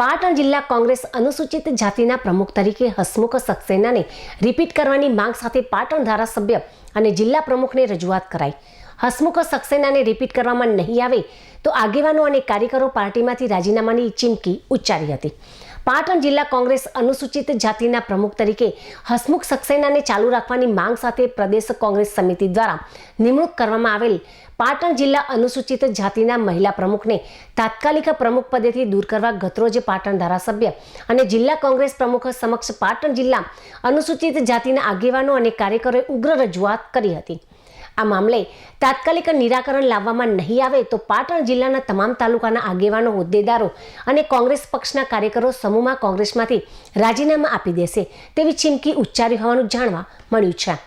પાટણ જિલ્લા કોંગ્રેસ અનુસૂચિત જાતિના પ્રમુખ તરીકે હસમુખ સક્સેનાને રિપીટ કરવાની માંગ સાથે પાટણ ધારાસભ્ય અને જિલ્લા પ્રમુખને રજૂઆત કરાઈ। હસમુખ સક્સેનાને રિપીટ કરવામાં નહીં આવે તો આગેવાનો અને કાર્યકરો પાર્ટીમાંથી રાજીનામાની ચીમકી ઉચ્ચારી હતી। પાટણ જિલ્લા કોંગ્રેસ અનુસૂચિત જાતિના પ્રમુખ તરીકે હસમુખ સક્સેનાને ચાલુ રાખવાની માંગ સાથે પ્રદેશ કોંગ્રેસ સમિતિ દ્વારા નિમણૂક કરવામાં આવેલ પાટણ જિલ્લા અનુસૂચિત જાતિના મહિલા પ્રમુખને તાત્કાલિક પ્રમુખ પદેથી દૂર કરવા ગતરોજ પાટણ ધારાસભ્ય અને જિલ્લા કોંગ્રેસ પ્રમુખ સમક્ષ પાટણ જિલ્લા અનુસૂચિત જાતિના આગેવાનો અને કાર્યકરોએ ઉગ્ર રજૂઆત કરી હતી। આ મામલે તાત્કાલિક નિરાકરણ લાવવામાં નહીં આવે તો પાટણ જિલ્લાના તમામ તાલુકાના આગેવાનો, હોદ્દેદારો અને કોંગ્રેસ પક્ષના કાર્યકરો સમૂહમાં કોંગ્રેસમાંથી રાજીનામા આપી દેશે તેવી ચીમકી ઉચ્ચારી હોવાનું જાણવા મળ્યું છે।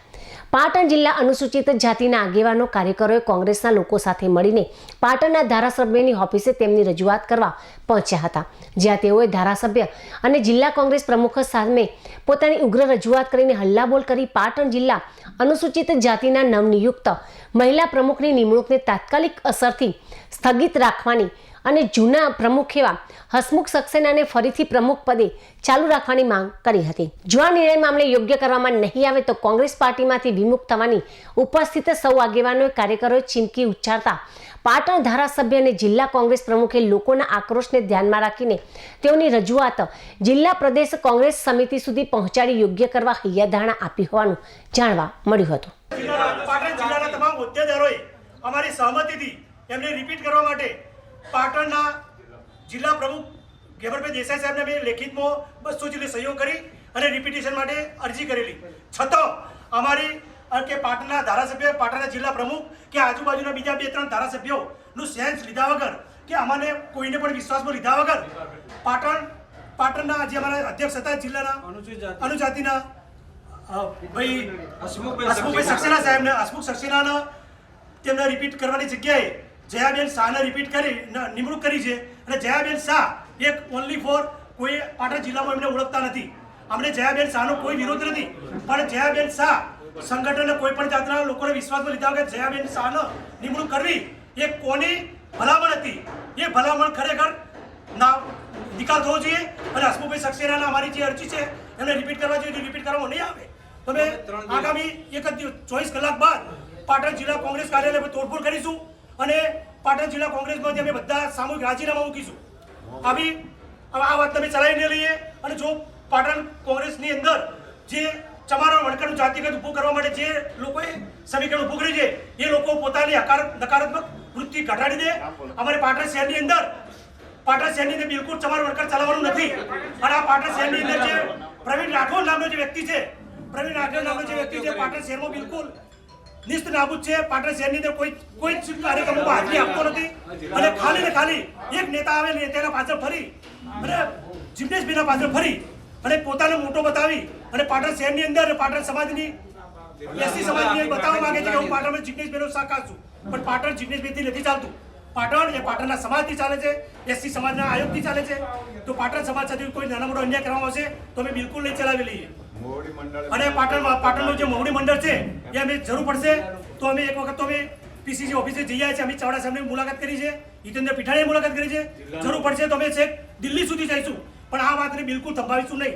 પાટણ જિલ્લા અનુસૂચિત જાતિના આગેવાનો, કાર્યકરોએ કોંગ્રેસના લોકો સાથે મળીને પાટણના ધારાસભ્યની ઓફિસે તેમની રજૂઆત કરવા પહોંચ્યા હતા, જ્યાં તેઓએ ધારાસભ્ય અને જિલ્લા કોંગ્રેસ પ્રમુખ સામે પોતાની ઉગ્ર રજૂઆત કરીને હલ્લાબોલ કરી પાટણ જિલ્લા અનુસૂચિત જાતિના નવનિયુક્ત મહિલા પ્રમુખની નિમણૂકને તાત્કાલિક અસરથી સ્થગિત રાખવાની અને જૂના પ્રમુખ એવા હસમુખ સક્સેનાને ફરીથી પ્રમુખ પદે ચાલુ રાખવાની માંગ કરી હતી। જો આ નિર્ણય મામલે યોગ્ય કરવામાં નહીં આવે તો કોંગ્રેસ પાર્ટીમાંથી વિમુખ થવાની ઉપસ્થિત સૌ આગેવાનોએ, કાર્યકરોએ ચીમકી ઉચ્ચારતા પાટણ ધારાસભ્ય અને જિલ્લા કોંગ્રેસ પ્રમુખે લોકોના આક્રોશને ધ્યાનમાં રાખીને તેઓની રજૂઆત જિલ્લા પ્રદેશ કોંગ્રેસ સમિતિ સુધી પહોંચાડી યોગ્ય કરવા હૈયાધારણા આપી હોવાનું જાણવા મળ્યું હતું। પાટણ જિલ્લાના તમામ હોદ્દેદારોએ અમારી સહમતિથી એમને રિપીટ કરવા માટે પાટણના જિલ્લા પ્રમુખ ગેબરભાઈ દેસાઈ સાહેબને મેં લેખિતમાં 200 જેટલી સહીઓ કરી અને રિપીટેશન માટે અરજી કરેલી, છતાં અમારી કે પાટણના ધારાસભ્ય, પાટણના જિલ્લા પ્રમુખ કે આજુબાજુના બીજા 2-3 ધારાસભ્યોનું સેન્સ લીધા વગર કે અમને કોઈને પણ વિશ્વાસમાં લીધા વગર પાટણના જે અમારા અધ્યક્ષ હતા જિલ્લાના અનુજાતિના ભાઈ હસમુખભાઈ સક્સેના સાહેબને, હસમુખ સક્સેનાને તેમને રિપીટ કરવાની જગ્યાએ જયાબેન શાહને રિપીટ કરી નિમણૂક કરી છે અને જયાબેન શાહ એક ઓનલી ફોર કોઈ પાટણ જિલ્લામાં એમને ઓળખતા નથી। અમને જયાબેન શાહનો કોઈ વિરોધ નથી, પણ જયાબેન શાહ સંગઠનને કોઈ પણ જાતના લોકોને વિશ્વાસમાં લીધા વગર જયાબેન શાહને નિમણૂક કરવી એ કોની ભલામણ હતી? એ ભલામણ ખરેખર ના નિકાલ થવો જોઈએ અને હસમુખભાઈ સક્સેનાના અમારી જે અરજી છે એમને રિપીટ કરવા જોઈએ। રિપીટ કરવામાં નહીં આવે તો અમે આગામી 24 કલાક બાદ પાટણ જિલ્લા કોંગ્રેસ કાર્યાલય પર તોડફોડ કરીશું અને પાટણ જિલ્લા કોંગ્રેસમાં અમે બધા સામૂહિક રાજીનામા મૂકીશું। આવી આ વાત તમે ચલાવીને લઈએ અને જો પાટણ કોંગ્રેસની અંદર જે ચમારો વણકરનું જાતિગત ઊભું કરવા માટે જે લોકોએ સમીકરણ ઊભું કર્યું છે એ લોકો પોતાની નકારાત્મક વૃત્તિ ઘટાડી દે। અમારે પાટણ શહેરની અંદર બિલકુલ ચમારો વણકર ચલાવવાનું નથી અને આ પાટણ શહેરની અંદર જે પ્રવીણ રાઠોડ નામનો જે વ્યક્તિ છે, પાટણ શહેરમાં બિલકુલ નિસ્ત નાબૂદ છે। પાટણ શહેરની અંદર કોઈ જ કાર્યક્રમોમાં હાજરી આપતો નથી અને ખાલી એક નેતા આવે, નેતાના પાછળ ફરી અને જિગ્નેશભાઈના પાછળ ફરી અને પોતાને મોટો બતાવી અને પાટણ શહેરની અંદર પાટણ સમાજની એસસી સમાજની બતાવવા માંગે છે કે હું પાટણમાં જિગ્નેશભાઈનો સાકાર છું, પણ પાટણ જિગ્નેશભાઈથી નથી ચાલતું। પાટણ એ પાટણના સમાજથી ચાલે છે, એસસી સમાજના આયોગથી ચાલે છે। તો પાટણ સમાજ સાથે કોઈ નાના મોટો અન્યાય કરવામાં આવશે તો અમે બિલકુલ નહીં ચલાવી લઈએ અને પાટણનું જે મોવડી મંડળ છે એ અમે જરૂર પડશે તો અમે એક વખત તો અમે પીસીસી ઓફિસે જઈ આવ્યા છે, અમે ચાવડા સાહેબની મુલાકાત કરી છે, હિતેન્દ્ર પીઠાણીની મુલાકાત કરી છે, જરૂર પડશે તો અમે છેક દિલ્હી સુધી જઈશું, પણ આ વાતને બિલકુલ થંભાવીશું નહીં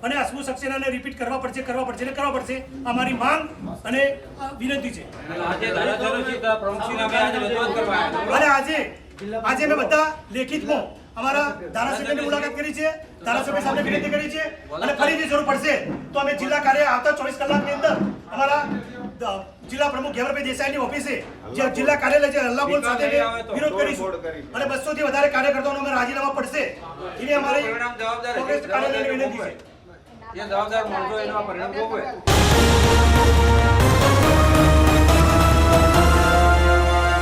અને હસમુખ સક્સેનાને રિપીટ કરવા પડશે અમારી માંગ અને વિનંતી છે। અને આજે અમે બધા લેખિતમાં અમારા ધારાસભ્યની મુલાકાત કરી છે, ધારાસભ્ય સામે વિનંતી કરી છે અને ફરીથી જરૂર પડશે તો અમે જિલ્લા કાર્ય આવતા 24 કલાકની અંદર અમારા જિલ્લા પ્રમુખ ગેબરભાઈ દેસાઈની ઓફિસે જે જિલ્લા કાર્યાલય છે હલ્લાબોલ સાથે વિરોધ કરીશું અને 200 થી વધારે કાર્યકર્તાઓનો અમે રાજીનામા પડશે એવી અમારી કોંગ્રેસ કાર્યાલયની વિનંતી છે। જવાબદાર માણસો એનો પરિણામ ભોગવે।